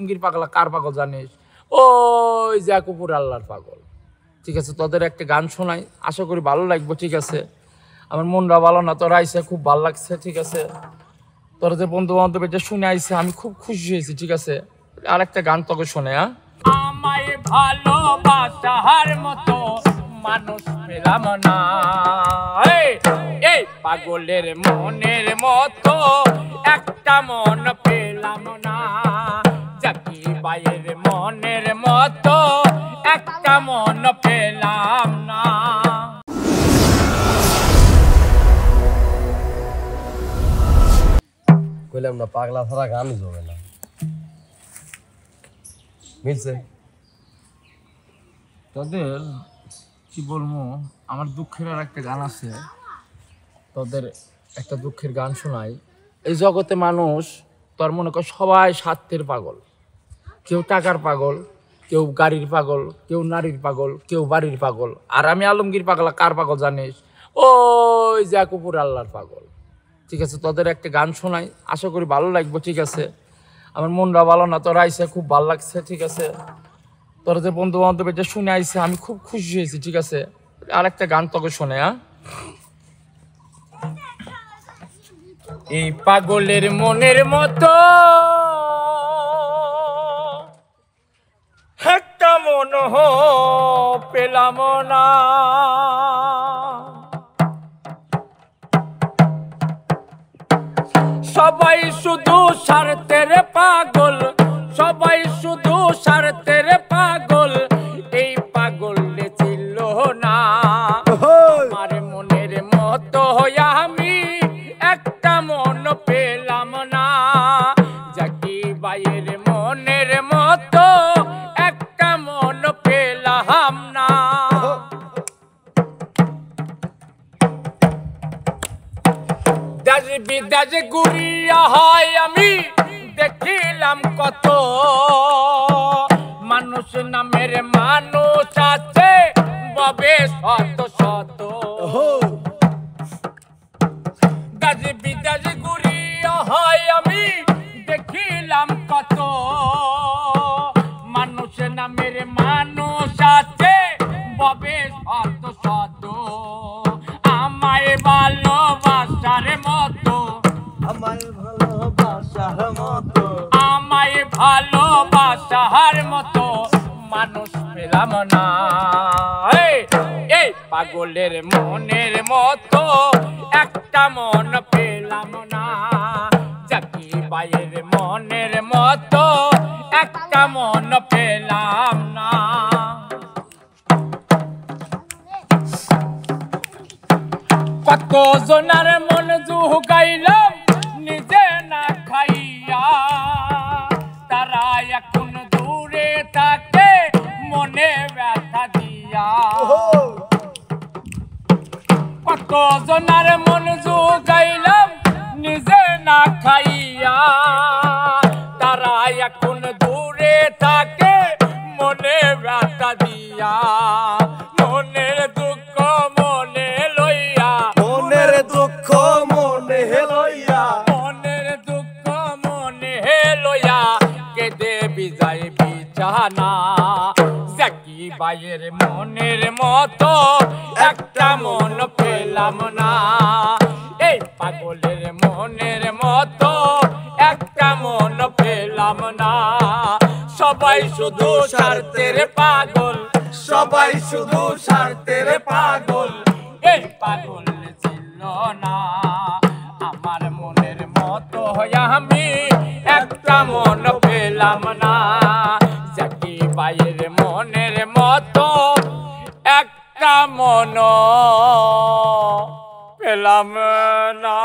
আলমগীর পাগলা কার পাগল জানিস? ওই যে কুকুর আল্লাহর পাগল। ঠিক আছে, তোদের একটা গান শোনাই, আশা করি ভালো লাগবে। ঠিক আছে, আমার মনটা ভালো না, তোরা আইসে খুব ভালো লাগছে। ঠিক আছে, তোরা যে বন্ধু বান্ধব এটা শুনে আইসে আমি খুব খুশি হয়েছি। ঠিক আছে, আর একটা গান তোকে শোনে। আমায় ভালোবাসার মতো মানুষ পেলাম না, এই পাগলের মনের মতো একটা মন পেলাম না, জাকি বাইয়ের মনের মতো একটা মন পেলাম না। কইলাম না পাগলা ছাড়া গানই জমে না। মিলছে তোদের কি বলবো, আমার দুঃখের আর একটা গান আছে, তোদের একটা দুঃখের গান শোনাই। এই জগতে মানুষ তোর মনে কর সবাই স্বার্থের পাগল, কেউ টাকার পাগল, কেউ গাড়ির পাগল, কেউ নারীর পাগল, কেউ বাড়ির পাগল। আর আমি আলমগীর পাগলা কার পাগল জানিস? ওই যে কুকুর আল্লাহর পাগল। ঠিক আছে, তোদের একটা গান শোনাই, আশা করি ভালো লাগবে। ঠিক আছে, আমার মনটা ভালো না, তোরা আইসে খুব ভালো লাগছে। ঠিক আছে, তোরা যে বন্ধু বান্ধব এটা শুনে আইসে আমি খুব খুশি হয়েছি। ঠিক আছে, আর একটা গান তোকে শোনে। এই পাগলের মনের মতো একটা মন পেলাম না, সবাই শুধু স্বার্থের পাগল, সবাই শুধু স্বার্থের পাগল, এই পাগল ছিল না আমার মনের মতো। আমি একটা মন পেলাম না, জাকি বাইয়ের মনের মতো একটা মন পেলাম না। দেশ বিদেশ ঘুরিয়া হয় আমি দেখিলাম কত, মানুষ নামের মানুষ আছে ববে শত শত। দেশ বিদেশ ঘুরিয়া হয় আমি দেখিলাম কত, মানুষ নামের মানুষ আছে ববে শত শত। আমায় ভালোবাসার মতো, আমায় ভালোবাসার মতো, আমায় ভালোবাসার মতো মানুষ পেলাম না, এই পাগলের মনের মতো একটা মন পেলাম না, জাকি বাইয়ের মনের মতো একটা মন পেলাম না। কত জনার মন জুগাইলাম নিজে না খাইয়া, তারা এখন দূরে থাকে মনে ব্যথা দিয়া। কত জনার মন জুগাইলাম নিজে না খাইয়া, তারা এখন দূরে থাকে মনে ব্যথা দিয়া। মনের দুঃখ মনে লইয়া, মনের দুঃখ মনে লইয়া, মনের দুঃখ মনে লইয়া কেঁদে বিজাই বিছানা, জাকি বাইয়ের মনের মতো একটা মন পেলাম না, এই পাগলের মনের মতো একটা মন পেলাম না। সবাই শুধু স্বার্থের পাগল, সবাই শুধু স্বার্থের পাগল, এই পাগল ছিল না আমার মনের মতো। আমি একটা মন পেলাম না, জাকি বাইয়ের মনের মতো একটা মন পেলাম না।